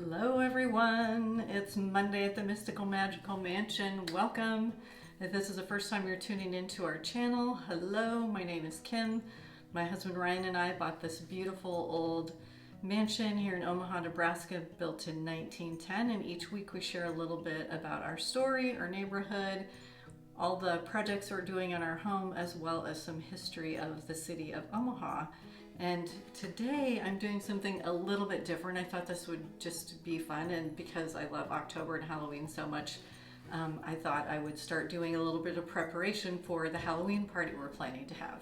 Hello everyone, it's Monday at the Mystical Magical Mansion. Welcome. If this is the first time you're tuning into our channel, hello, my name is Kim. My husband Ryan and I bought this beautiful old mansion here in Omaha, Nebraska, built in 1910, and each week we share a little bit about our story, our neighborhood, all the projects we're doing in our home, as well as some history of the city of Omaha. And today I'm doing something a little bit different. I thought this would just be fun, and because I love October and Halloween so much, I thought I would start doing a little bit of preparation for the Halloween party we're planning to have.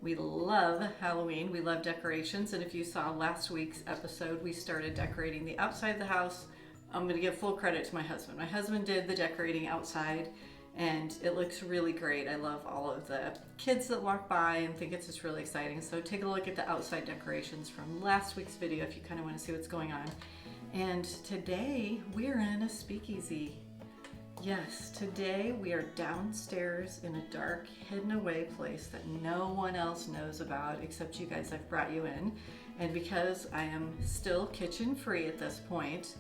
We love Halloween, we love decorations, and if you saw last week's episode, we started decorating the outside of the house. I'm going to give full credit to my husband. My husband did the decorating outside, and it looks really great. I love all of the kids that walk by and think it's just really exciting. So take a look at the outside decorations from last week's video if you kind of want to see what's going on. And today we're in a speakeasy. Yes, today we are downstairs in a dark, hidden away place that no one else knows about except you guys. I've brought you in. And because I am still kitchen free at this point,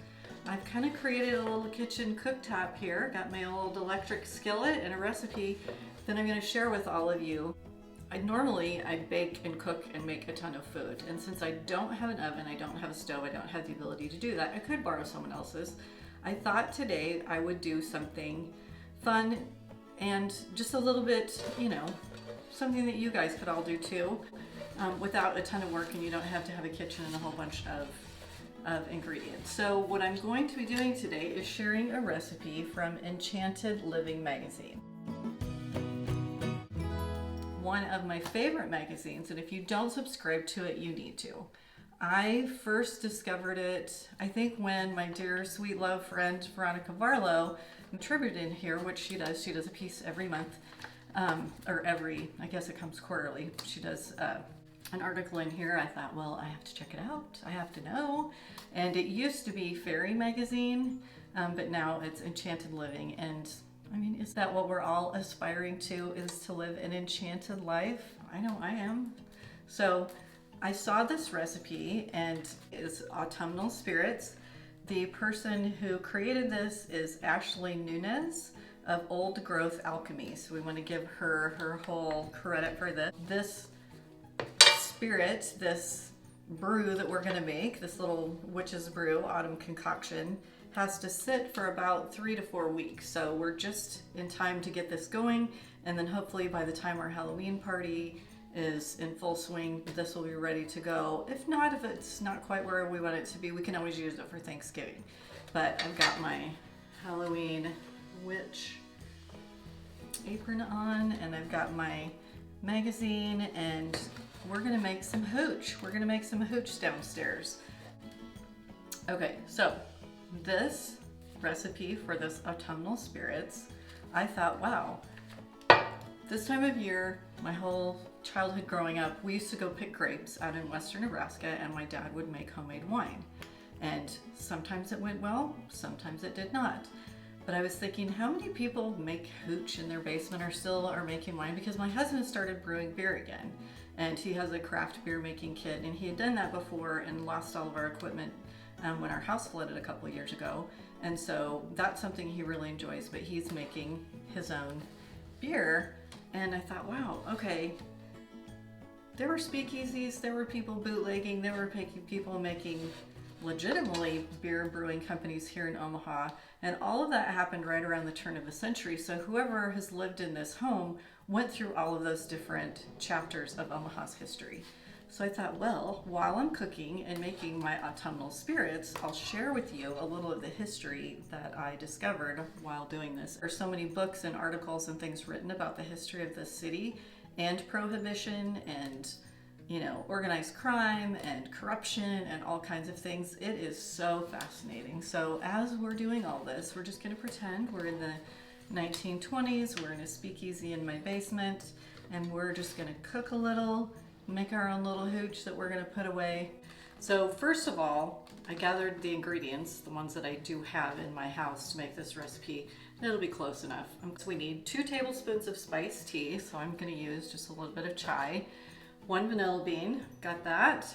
I've kind of created a little kitchen cooktop here. Got my old electric skillet and a recipe that I'm going to share with all of you. Normally I bake and cook and make a ton of food, and since I don't have an oven, I don't have a stove, I don't have the ability to do that. I could borrow someone else's. I thought today I would do something fun and just a little bit, something that you guys could all do too, without a ton of work, and you don't have to have a kitchen and a whole bunch of ingredients. So what I'm going to be doing today is sharing a recipe from Enchanted Living magazine. One of my favorite magazines, and if you don't subscribe to it, you need to. I first discovered it, I think, when my dear sweet love friend Veronica Varlow contributed in here, which she does a piece every month, I guess it comes quarterly. She does an article in here. I thought, well, I have to check it out. I have to know. And it used to be Fairy magazine, but now it's Enchanted Living. And I mean, is that what we're all aspiring to, is to live an enchanted life? I know I am. So I saw this recipe, and it's Autumnal Spirits. The person who created this is Ashley Nunez of Old Growth Alchemy. So we want to give her whole credit for this. This spirit, this brew that we're going to make, this little witch's brew, autumn concoction, has to sit for about 3 to 4 weeks. So we're just in time to get this going, and then hopefully by the time our Halloween party is in full swing, this will be ready to go. If not, if it's not quite where we want it to be, we can always use it for Thanksgiving. But I've got my Halloween witch apron on, and I've got my magazine, and we're gonna make some hooch. We're gonna make some hooch downstairs. Okay, so this recipe for this Autumnal Spirits, I thought, wow, this time of year, my whole childhood growing up, we used to go pick grapes out in western Nebraska, and my dad would make homemade wine. And sometimes it went well, sometimes it did not. But I was thinking, how many people make hooch in their basement or still are making wine? Because my husband started brewing beer again, and he has a craft beer making kit, and he had done that before and lost all of our equipment when our house flooded a couple of years ago. And so that's something he really enjoys, but he's making his own beer. And I thought, wow, okay, there were speakeasies, there were people bootlegging, there were people making legitimately beer brewing companies here in Omaha, and all of that happened right around the turn of the century. So whoever has lived in this home went through all of those different chapters of Omaha's history. So I thought, well, while I'm cooking and making my autumnal spirits, I'll share with you a little of the history that I discovered while doing this. There's so many books and articles and things written about the history of this city and Prohibition and organized crime and corruption and all kinds of things. It is so fascinating. So as we're doing all this, we're just going to pretend we're in the 1920s, we're in a speakeasy in my basement, and we're just going to cook a little, make our own little hooch that we're going to put away. So first of all, I gathered the ingredients, the ones that I do have in my house to make this recipe. It'll be close enough. So we need 2 tablespoons of spiced tea, so I'm going to use just a little bit of chai. 1 vanilla bean, got that.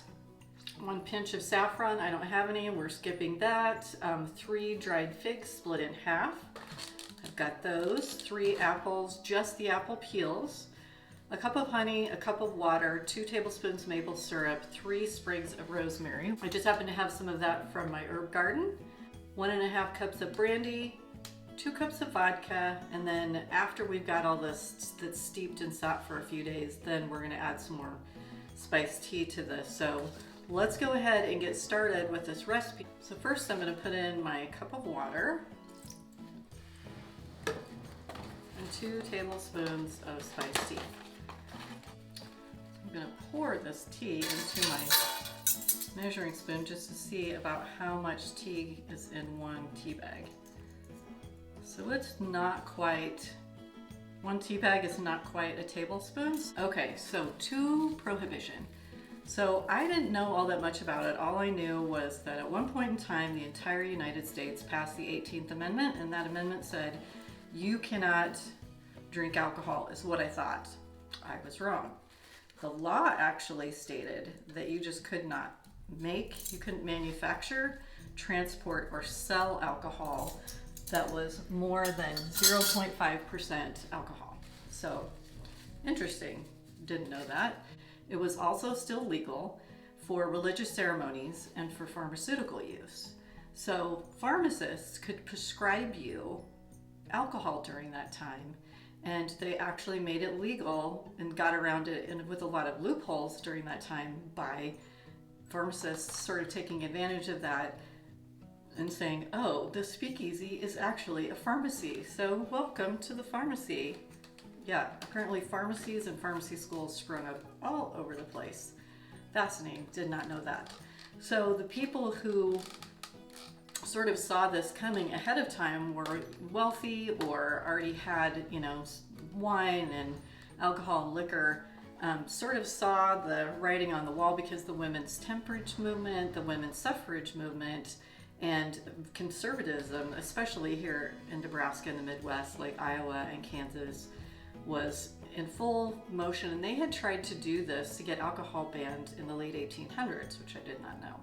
1 pinch of saffron. I don't have any, we're skipping that. 3 dried figs split in half. I've got those. 3 apples, just the apple peels. A cup of honey, a cup of water, 2 tablespoons maple syrup, 3 sprigs of rosemary. I just happen to have some of that from my herb garden. 1.5 cups of brandy, 2 cups of vodka, and then after we've got all this that's steeped and sat for a few days, then we're gonna add some more spiced tea to this. So let's go ahead and get started with this recipe. So first I'm gonna put in my cup of water and 2 tablespoons of spiced tea. I'm gonna pour this tea into my measuring spoon just to see about how much tea is in 1 tea bag. So it's not quite, 1 tea bag is not quite a tablespoon. Okay, so 2 Prohibition. So I didn't know all that much about it. All I knew was that at one point in time, the entire United States passed the 18th Amendment, and that amendment said, you cannot drink alcohol, is what I thought. I was wrong. The law actually stated that you just could not make, you couldn't manufacture, transport, or sell alcohol that was more than 0.5% alcohol. So interesting, didn't know that. It was also still legal for religious ceremonies and for pharmaceutical use. So pharmacists could prescribe you alcohol during that time, and they actually made it legal and got around it, and with a lot of loopholes during that time by pharmacists sort of taking advantage of that and saying, oh, the Speakeasy is actually a pharmacy, so welcome to the pharmacy. Yeah, apparently pharmacies and pharmacy schools sprung up all over the place. Fascinating, did not know that. So the people who sort of saw this coming ahead of time were wealthy or already had, you know, wine and alcohol and liquor, sort of saw the writing on the wall because the women's temperance movement, the women's suffrage movement, and conservatism, especially here in Nebraska and the Midwest, like Iowa and Kansas, was in full motion. And they had tried to do this to get alcohol banned in the late 1800s, which I did not know.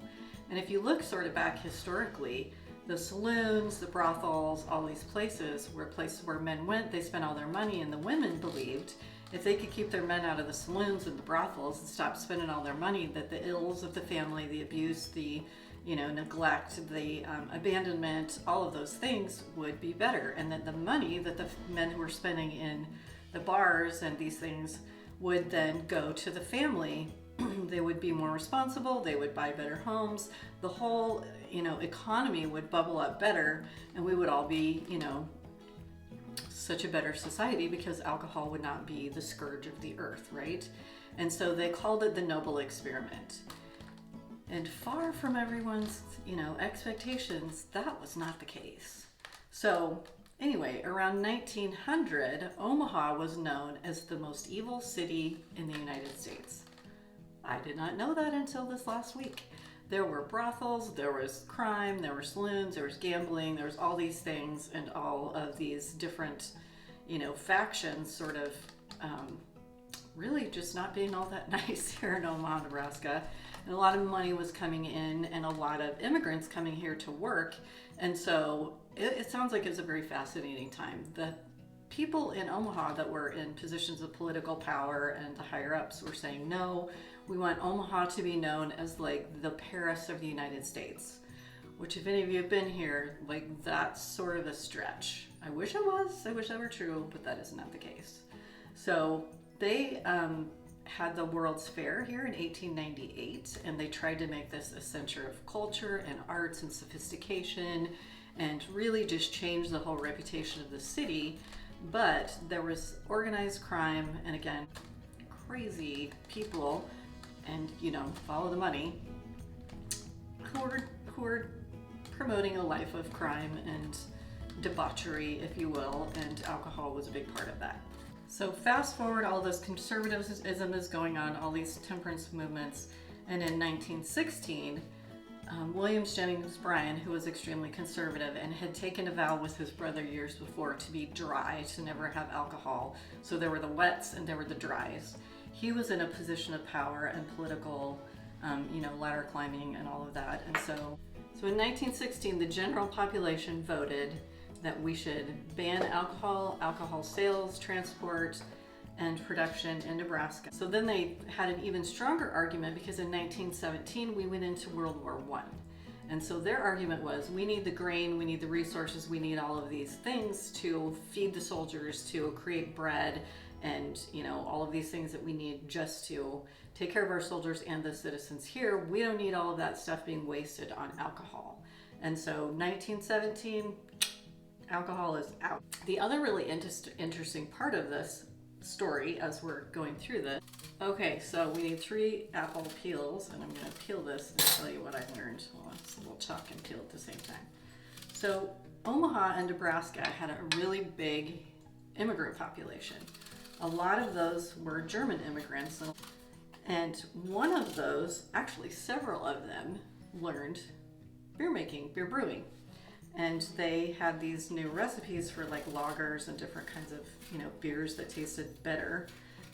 And if you look sort of back historically, the saloons, the brothels, all these places were places where men went, they spent all their money, and the women believed if they could keep their men out of the saloons and the brothels and stop spending all their money, that the ills of the family, the abuse, the neglect, the abandonment, all of those things would be better, and that the money that the men were spending in the bars and these things would then go to the family. They would be more responsible, they would buy better homes, the whole economy would bubble up better, and we would all be such a better society because alcohol would not be the scourge of the earth, right? And so they called it the noble experiment. And far from everyone's expectations, that was not the case. So anyway, around 1900, Omaha was known as the most evil city in the United States. I did not know that until this last week. There were brothels, there was crime, there were saloons, there was gambling, there was all these things, and all of these different, factions sort of really just not being all that nice here in Omaha, Nebraska. And a lot of money was coming in and a lot of immigrants coming here to work. And so it sounds like it's a very fascinating time. The people in Omaha that were in positions of political power and the higher ups were saying, no, we want Omaha to be known as like the Paris of the United States, which if any of you have been here, like that's sort of a stretch. I wish it was, I wish that were true, but that is not the case. So they had the World's Fair here in 1898, and they tried to make this a center of culture and arts and sophistication and really just change the whole reputation of the city. But there was organized crime and again, crazy people and follow the money who were promoting a life of crime and debauchery, if you will, and alcohol was a big part of that. So fast forward, all this conservatism is going on, all these temperance movements, and in 1916, William Jennings Bryan, who was extremely conservative and had taken a vow with his brother years before to be dry, to never have alcohol. So there were the wets and there were the dries. He was in a position of power and political you know, ladder climbing and all of that. And so in 1916, the general population voted that we should ban alcohol, alcohol sales, transport, and production in Nebraska. So then they had an even stronger argument because in 1917 we went into World War I. And so their argument was, we need the grain, we need the resources, we need all of these things to feed the soldiers, to create bread, and you know, all of these things that we need just to take care of our soldiers and the citizens here. We don't need all of that stuff being wasted on alcohol. And so 1917, alcohol is out. The other really interesting part of this story as we're going through this. Okay, so we need 3 apple peels, and I'm going to peel this and tell you what I've learned. Well, it's a little chalk and peel at the same time. So Omaha and Nebraska had a really big immigrant population. A lot of those were German immigrants, and one of those, actually several of them, learned beer making, beer brewing. And they had these new recipes for like lagers and different kinds of, you know, beers that tasted better.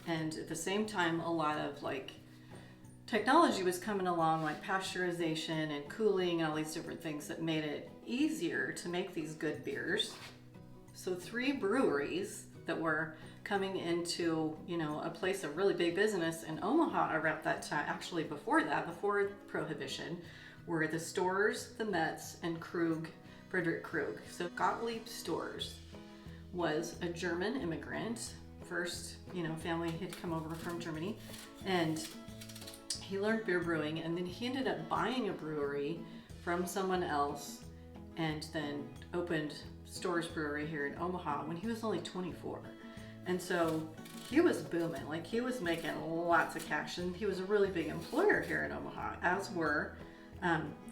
And at the same time, a lot of like technology was coming along, like pasteurization and cooling and all these different things that made it easier to make these good beers. So 3 breweries that were coming into, you know, a place of really big business in Omaha around that time, actually before that, before Prohibition, were the Storz, the Metz, and Krug, Frederick Krug. So Gottlieb Storz was a German immigrant. First, you know, family had come over from Germany, and he learned beer brewing, and then he ended up buying a brewery from someone else and then opened Storz Brewery here in Omaha when he was only 24. And so he was booming, like he was making lots of cash, and he was a really big employer here in Omaha, as were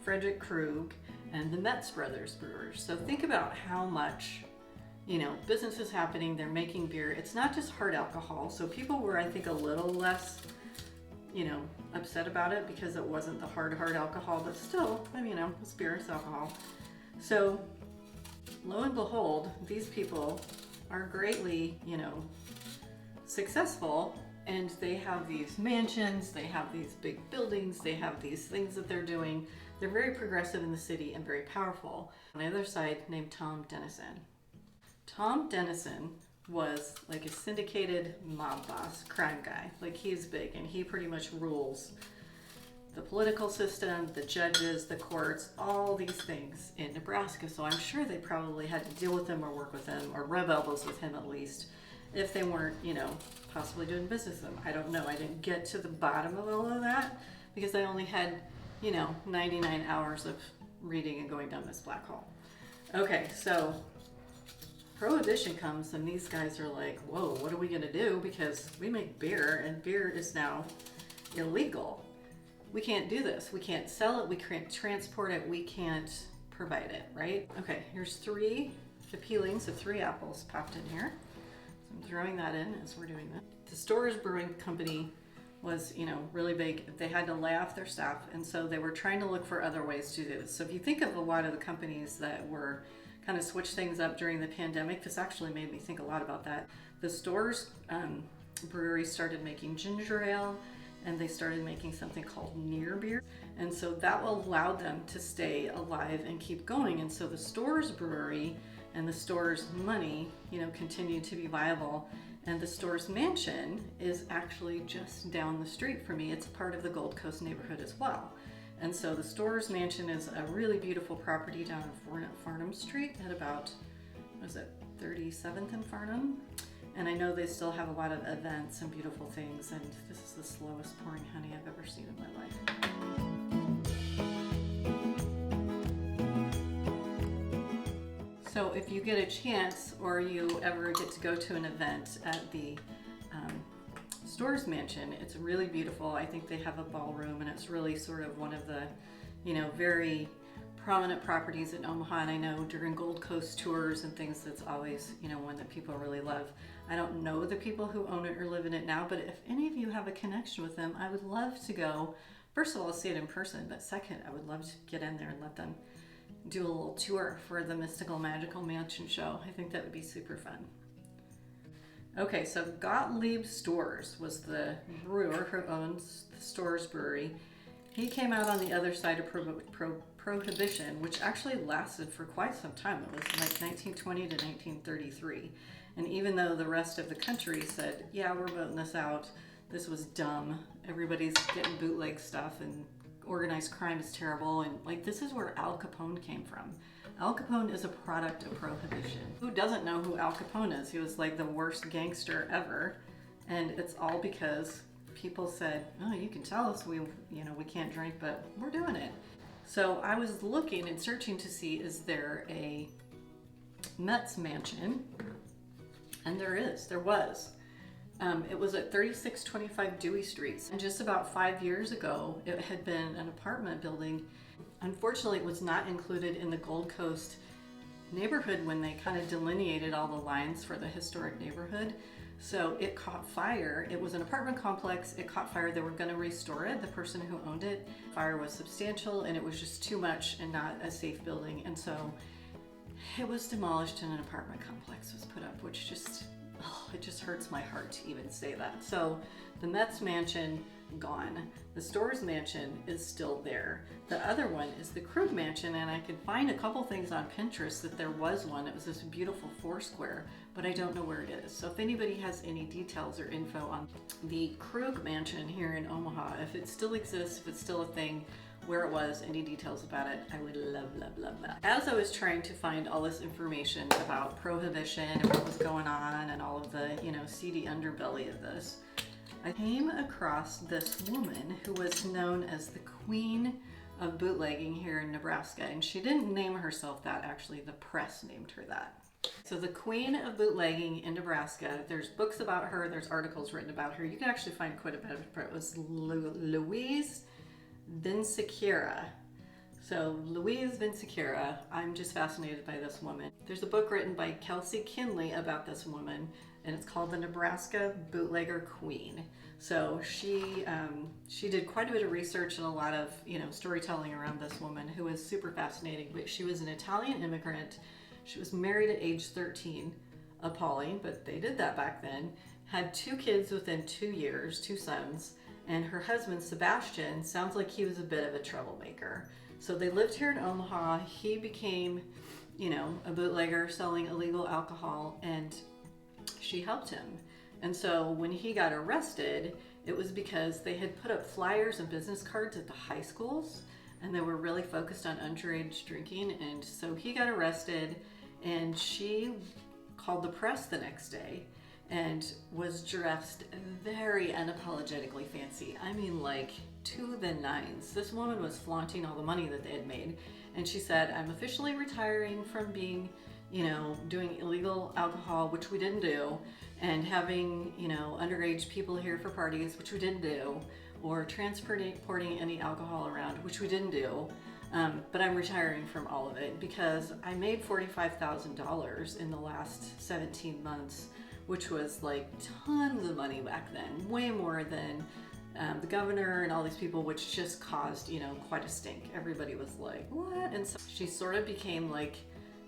Frederick Krug and the Metz brothers brewers. So think about how much, you know, business is happening. They're making beer. It's not just hard alcohol. So people were, I think, a little less, you know, upset about it because it wasn't the hard alcohol, but still, I mean, you know, it's beer, it's alcohol. So lo and behold, these people are greatly, you know, successful, and they have these mansions, they have these big buildings, they have these things that they're doing. They're very progressive in the city and very powerful. On the other side, named Tom Dennison. Tom Dennison was like a syndicated mob boss, crime guy. Like he's big, and he pretty much rules the political system, the judges, the courts, all these things in Nebraska. So I'm sure they probably had to deal with him or work with him or rub elbows with him at least, if they weren't, you know, possibly doing business with him. I don't know. I didn't get to the bottom of all of that because I only had, you know, 99 hours of reading and going down this black hole. Okay, so Prohibition comes, and these guys are like, whoa, what are we gonna do? Because we make beer, and beer is now illegal. We can't do this. We can't sell it, we can't transport it, we can't provide it, right? Okay, here's the peelings of 3 apples popped in here. So I'm throwing that in as we're doing that. The Storz Brewing Company was, you know, really big. They had to lay off their staff, and so they were trying to look for other ways to do this. So if you think of a lot of the companies that were kind of switched things up during the pandemic, this actually made me think a lot about that. The Storz brewery started making ginger ale, and they started making something called near beer. And so that allowed them to stay alive and keep going. And so the Storz brewery and the Storz money, you know, continued to be viable. And the Storz mansion is actually just down the street from me. It's part of the Gold Coast neighborhood as well. And so the Storz mansion is a really beautiful property down in Farnham Street at about, what is it, 37th and Farnham? And I know they still have a lot of events and beautiful things, and this is the slowest pouring honey I've ever seen in my life. So if you get a chance, or you ever get to go to an event at the Storz Mansion, it's really beautiful. I think they have a ballroom, and it's really sort of one of the, you know, very prominent properties in Omaha. And I know during Gold Coast tours and things, that's always, you know, one that people really love. I don't know the people who own it or live in it now, but if any of you have a connection with them, I would love to go. First of all, see it in person, but second, I would love to get in there and let them do a little tour for the Mystical Magical Mansion show. I think that would be super fun. Okay, so Gottlieb Storz was the brewer who owns the Storz Brewery, He came out on the other side of Prohibition, which actually lasted for quite some time. It was like 1920 to 1933. And even though the rest of the country said, yeah, we're voting this out, this was dumb, everybody's getting bootleg stuff and organized crime is terrible, and like, this is where Al Capone came from. Al Capone is a product of Prohibition. Who doesn't know who Al Capone is? He was like the worst gangster ever, and it's all because people said, oh, you can tell us we can't drink, but we're doing it. So I was looking and searching to see, is there a Metz mansion? And there was. It was at 3625 Dewey Street. And just about 5 years ago, it had been an apartment building. Unfortunately, it was not included in the Gold Coast neighborhood when they kind of delineated all the lines for the historic neighborhood. So it caught fire. It was an apartment complex. It caught fire. They were going to restore it. The person who owned it, fire was substantial and it was just too much and not a safe building. And so it was demolished and an apartment complex was put up, which just, it just hurts my heart to even say that. So the Metz mansion, gone. The Storz mansion is still there. The other one is the Krug mansion, and I could find a couple things on Pinterest that there was one. It was this beautiful 4-square, but I don't know where it is. So if anybody has any details or info on the Krug mansion here in Omaha, if it still exists, if it's still a thing, where it was, any details about it, I would love that. As I was trying to find all this information about Prohibition and what was going on and all of the, seedy underbelly of this, I came across this woman who was known as the Queen of Bootlegging here in Nebraska. And she didn't name herself that, actually, the press named her that. So the Queen of Bootlegging in Nebraska, there's books about her, there's articles written about her. You can actually find quite a bit of it. It was Louise Vinciquerra. So Louise Vinciquerra, I'm just fascinated by this woman. There's a book written by Kelsey Kinley about this woman, and it's called The Nebraska Bootlegger Queen. So she did quite a bit of research and a lot of storytelling around this woman, who was super fascinating. But she was an Italian immigrant. She was married at age 13, appalling, but they did that back then. Had 2 kids within 2 years, 2 sons, and her husband Sebastian sounds like he was a bit of a troublemaker. So they lived here in Omaha. He became, a bootlegger selling illegal alcohol, and she helped him. And so when he got arrested, it was because they had put up flyers and business cards at the high schools, and they were really focused on underage drinking. And so he got arrested, and she called the press the next day and was dressed very unapologetically fancy. I mean, like, to the nines. This woman was flaunting all the money that they had made. And she said, I'm officially retiring from being, doing illegal alcohol, which we didn't do, and having, underage people here for parties, which we didn't do, or transporting any alcohol around, which we didn't do. But I'm retiring from all of it because I made $45,000 in the last 17 months, which was like tons of money back then, way more than the governor and all these people, which just caused, quite a stink. Everybody was like, what? And so she sort of became like,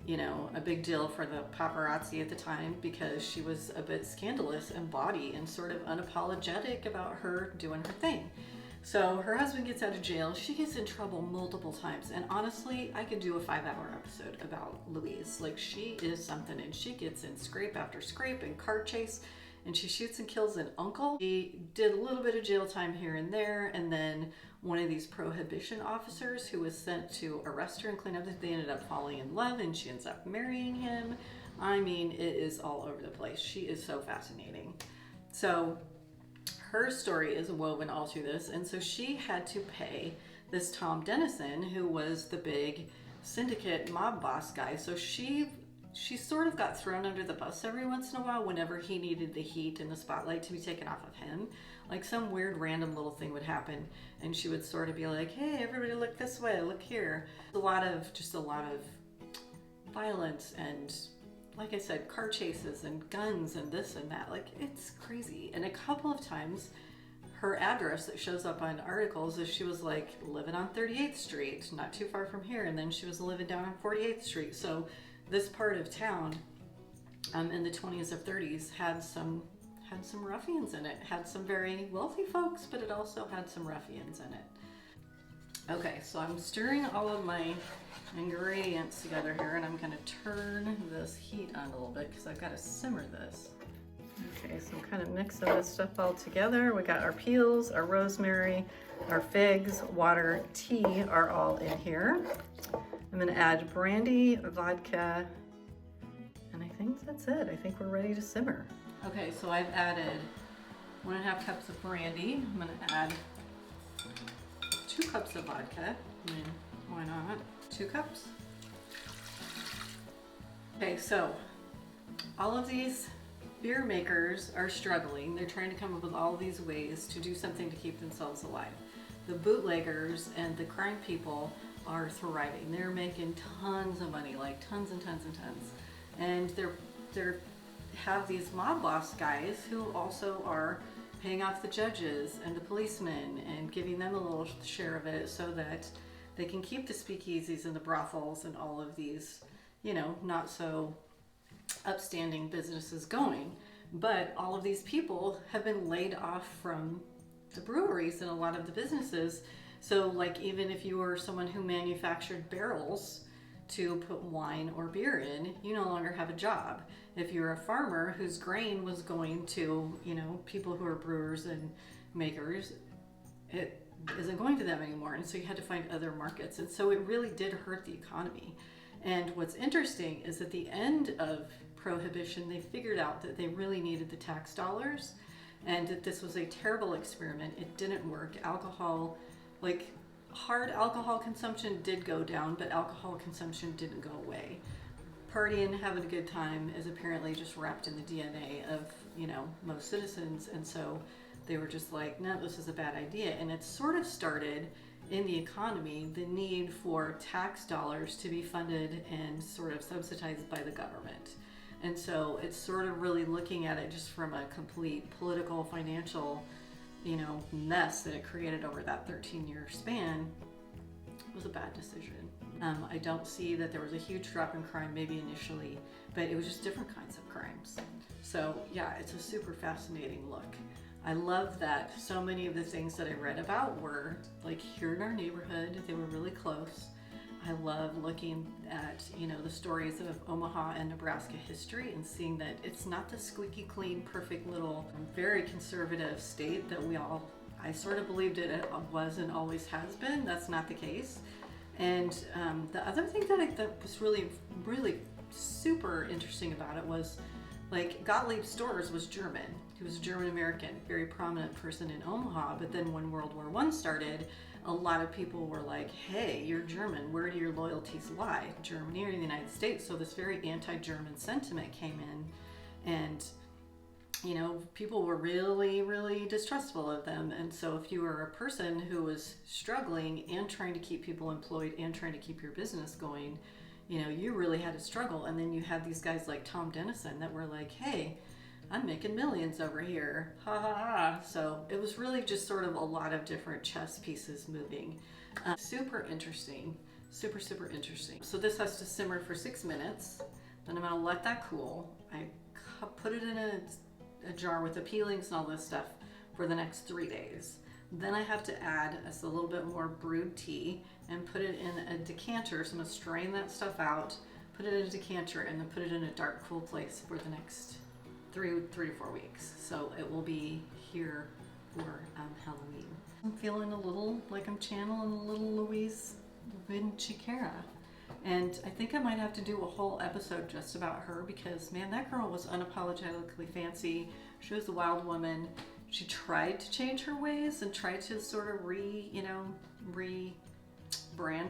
a big deal for the paparazzi at the time because she was a bit scandalous and bawdy and sort of unapologetic about her doing her thing. So her husband gets out of jail. She gets in trouble multiple times. And honestly, I could do a 5-hour episode about Louise. Like, she is something, and she gets in scrape after scrape and car chase, and she shoots and kills an uncle. She did a little bit of jail time here and there, and then one of these Prohibition officers who was sent to arrest her and clean up, they ended up falling in love, and she ends up marrying him. I mean, it is all over the place. She is so fascinating. So her story is woven all through this, and so she had to pay this Tom Dennison, who was the big syndicate mob boss guy. So she sort of got thrown under the bus every once in a while whenever he needed the heat and the spotlight to be taken off of him. Like, some weird random little thing would happen, and she would sort of be like, hey, everybody look this way, look here. A lot of violence and, like I said, car chases and guns and this and that. Like, it's crazy. And a couple of times, her address that shows up on articles is she was like living on 38th Street, not too far from here, and then she was living down on 48th Street. So this part of town in the 20s or 30s had some ruffians in it. Had some very wealthy folks, but it also had some ruffians in it. Okay, so I'm stirring all of my ingredients together here, and I'm gonna turn this heat on a little bit because I've got to simmer this. Okay, so I'm kind of mixing this stuff all together. We got our peels, our rosemary, our figs, water, tea are all in here. I'm gonna add brandy, vodka, and I think that's it. I think we're ready to simmer. Okay, so I've added 1.5 cups of brandy. I'm gonna add 2 cups of vodka. I mean, why not? 2 cups. Okay, so all of these beer makers are struggling. They're trying to come up with all these ways to do something to keep themselves alive. The bootleggers and the crime people are thriving. They're making tons of money, like tons and tons and tons. And they're have these mob boss guys who also are paying off the judges and the policemen and giving them a little share of it so that they can keep the speakeasies and the brothels and all of these, you know, not so upstanding businesses going. But all of these people have been laid off from the breweries and a lot of the businesses. So like, even if you were someone who manufactured barrels to put wine or beer in, you no longer have a job. If you're a farmer whose grain was going to, you know, people who are brewers and makers, it isn't going to them anymore. And so you had to find other markets. And so it really did hurt the economy. And what's interesting is at the end of Prohibition, they figured out that they really needed the tax dollars and that this was a terrible experiment. It didn't work. Alcohol, like hard alcohol consumption did go down, but alcohol consumption didn't go away. Partying, having a good time is apparently just wrapped in the DNA of, you know, most citizens. And so they were just like, no, this is a bad idea. And it sort of started in the economy, the need for tax dollars to be funded and sort of subsidized by the government. And so it's sort of really looking at it just from a complete political, financial, you know, mess that it created over that 13-year span. It was a bad decision. I don't see that there was a huge drop in crime, maybe initially, but it was just different kinds of crimes. So yeah, it's a super fascinating look. I love that so many of the things that I read about were like here in our neighborhood. They were really close. I love looking at, you know, the stories of Omaha and Nebraska history and seeing that it's not the squeaky clean, perfect little, very conservative state that I sort of believed it was and always has been. That's not the case. And the other thing that I thought was really, really super interesting about it was, like, Gottlieb Storz was German. He was a German American, very prominent person in Omaha. But then when World War I started, a lot of people were like, hey, you're German. Where do your loyalties lie? Germany or the United States? So this very anti-German sentiment came in, and, you know, people were really, really distrustful of them. And so if you were a person who was struggling and trying to keep people employed and trying to keep your business going, you know, you really had to struggle. And then you had these guys like Tom Dennison that were like, hey, I'm making millions over here, ha ha ha. So it was really just sort of a lot of different chess pieces moving. Super interesting, super, super interesting. So this has to simmer for 6 minutes. Then I'm gonna let that cool. I put it in a jar with the peelings and all this stuff for the next 3 days. Then I have to add a little bit more brewed tea and put it in a decanter. So I'm gonna strain that stuff out, put it in a decanter, and then put it in a dark, cool place for the next 3 to 4 weeks. So it will be here for Halloween. I'm feeling a little like I'm channeling a little Louise Vinciquerra. And I think I might have to do a whole episode just about her because, man, that girl was unapologetically fancy. She was a wild woman. She tried to change her ways and tried to sort of rebrand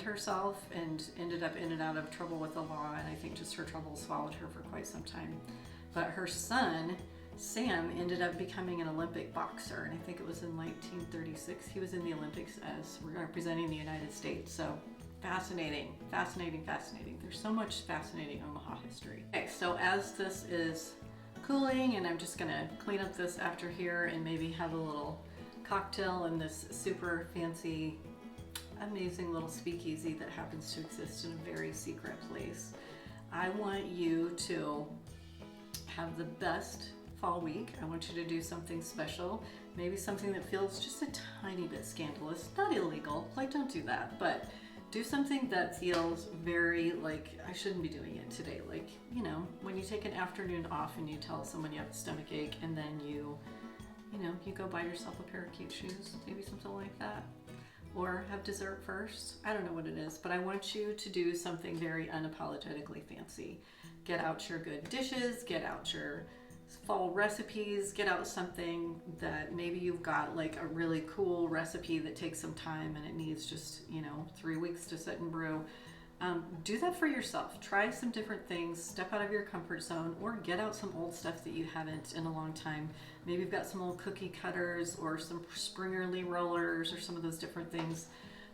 herself and ended up in and out of trouble with the law. And I think just her troubles followed her for quite some time. But her son, Sam, ended up becoming an Olympic boxer. And I think it was in 1936. He was in the Olympics as representing the United States. So fascinating, fascinating, fascinating. There's so much fascinating Omaha history. Okay, so as this is cooling, and I'm just gonna clean up this after here and maybe have a little cocktail in this super fancy, amazing little speakeasy that happens to exist in a very secret place. I want you to have the best fall week, I want you to do something special. Maybe something that feels just a tiny bit scandalous, not illegal, like don't do that, but do something that feels very like, I shouldn't be doing it today. Like, you know, when you take an afternoon off and you tell someone you have a stomach ache and then you go buy yourself a pair of cute shoes, maybe something like that. Or have dessert first. I don't know what it is, but I want you to do something very unapologetically fancy. Get out your good dishes, get out your fall recipes, get out something that maybe you've got like a really cool recipe that takes some time and it needs just, 3 weeks to sit and brew. Do that for yourself. Try some different things, step out of your comfort zone, or get out some old stuff that you haven't in a long time. Maybe you've got some old cookie cutters or some Springerly rollers or some of those different things.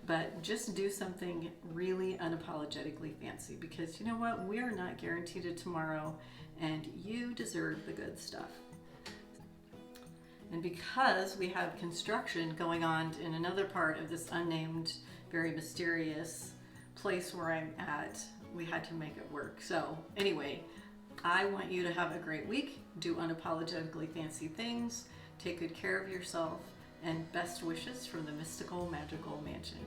But just do something really unapologetically fancy, because you know what? We are not guaranteed a tomorrow, and you deserve the good stuff. And because we have construction going on in another part of this unnamed, very mysterious place where I'm at, we had to make it work. So anyway, I want you to have a great week. Do unapologetically fancy things. Take good care of yourself. And best wishes from the Mystical Magical Mansion.